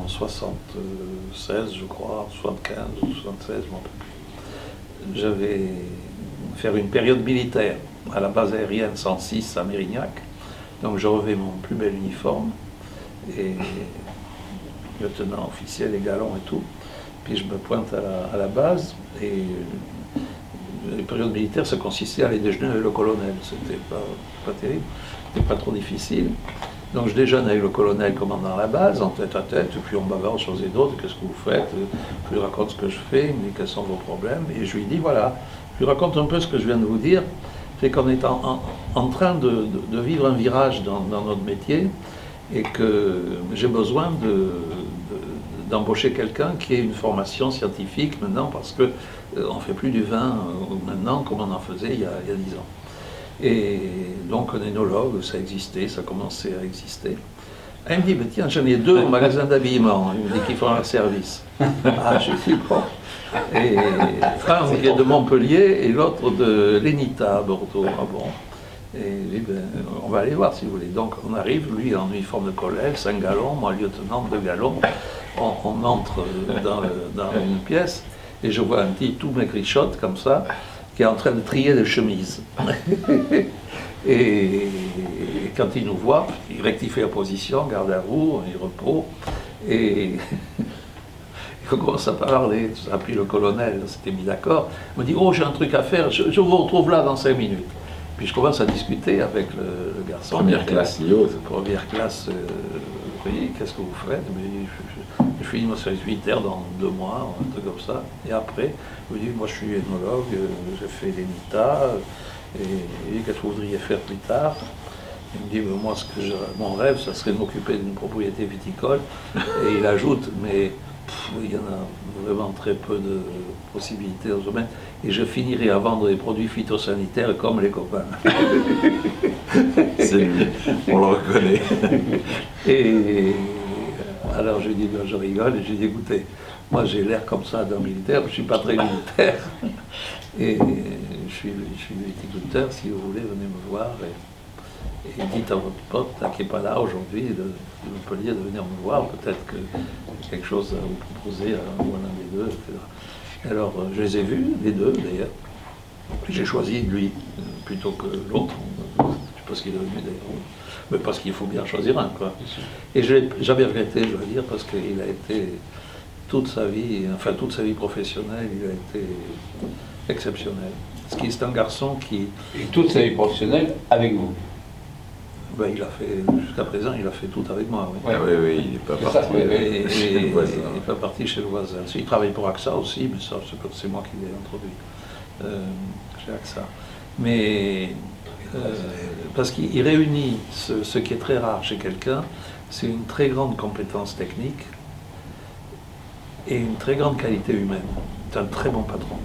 en 76, je crois, 75 ou 76, je m'en rappelle plus. J'avais fait une période militaire à la base aérienne 106 à Mérignac. Donc je revais mon plus bel uniforme, et lieutenant, officiel et galon et tout. Puis je me pointe à la base, et les périodes militaires, ça consistait à aller déjeuner avec le colonel. C'était pas terrible, c'était pas trop difficile. Donc je déjeune avec le colonel commandant la base, en tête à tête, et puis on bavarde sur les autres, qu'est-ce que vous faites? Je lui raconte ce que je fais, il me dit quels sont vos problèmes, et je lui dis voilà, je lui raconte un peu ce que je viens de vous dire, c'est qu'on est en train de vivre un virage dans notre métier, et que j'ai besoin d'embaucher quelqu'un qui ait une formation scientifique maintenant, parce qu'on ne fait plus du vin maintenant comme on en faisait il y a 10 ans. Et donc un énologue, ça existait, ça commençait à exister. Et il me dit, mais tiens, j'en ai 2 au magasin d'habillement, il me dit qu'ils font un service. Ah, je suis bon. Et un qui est de Montpellier et l'autre de l'ENITA à Bordeaux. Ah bon. Et lui, ben, on va aller voir si vous voulez. Donc on arrive, lui en uniforme de colonel, 5 galons, moi lieutenant, 2 galons. On entre dans une pièce et je vois un petit tout maigrichotte comme ça, qui est en train de trier des chemises. et quand il nous voit, il rectifie la position, garde à vous, il repos, et il commence à parler. Ça a pris le colonel, on s'était mis d'accord. Il me dit, oh j'ai un truc à faire, je vous retrouve là dans 5 minutes. Puis je commence à discuter avec le garçon. Première classe, Lio. Première classe, oui, qu'est-ce que vous faites? Je finis mon service militaire dans 2 mois, un truc comme ça. Et après, je me dis, moi je suis ethnologue, j'ai fait l'ENITA, et qu'est-ce que vous voudriez faire plus tard? Il me dit, moi mon rêve, ça serait de m'occuper d'une propriété viticole. Et il ajoute, mais il y en a vraiment très peu de possibilités dans ce domaine, et je finirai à vendre des produits phytosanitaires comme les copains. C'est lui, on le reconnaît. Et alors je dis, je rigole, et je dis, écoutez, moi j'ai l'air comme ça d'un militaire, je ne suis pas très militaire, et je suis viticulteur, si vous voulez, venez me voir, et dites à votre pote, là, qui n'est pas là aujourd'hui, de Montpellier, de venir me voir, peut-être que quelque chose à vous proposer, ou à l'un des deux, etc. Alors je les ai vus, les deux d'ailleurs, j'ai choisi lui plutôt que l'autre, je ne sais pas ce qu'il est devenu d'ailleurs, mais parce qu'il faut bien choisir un, quoi. Et j'avais regretté, je veux dire, parce qu'il a été toute sa vie professionnelle, il a été exceptionnel. Parce qu'il est un garçon qui... Et toute sa vie professionnelle avec vous? Ben, il a fait, jusqu'à présent, il a fait tout avec moi. Oui, oui, il n'est pas parti chez le voisin. Il n'est pas parti chez le voisin. Il travaille pour AXA aussi, mais ça, c'est moi qui l'ai introduit chez AXA. Mais parce qu'il réunit ce qui est très rare chez quelqu'un, c'est une très grande compétence technique et une très grande qualité humaine. C'est un très bon patron.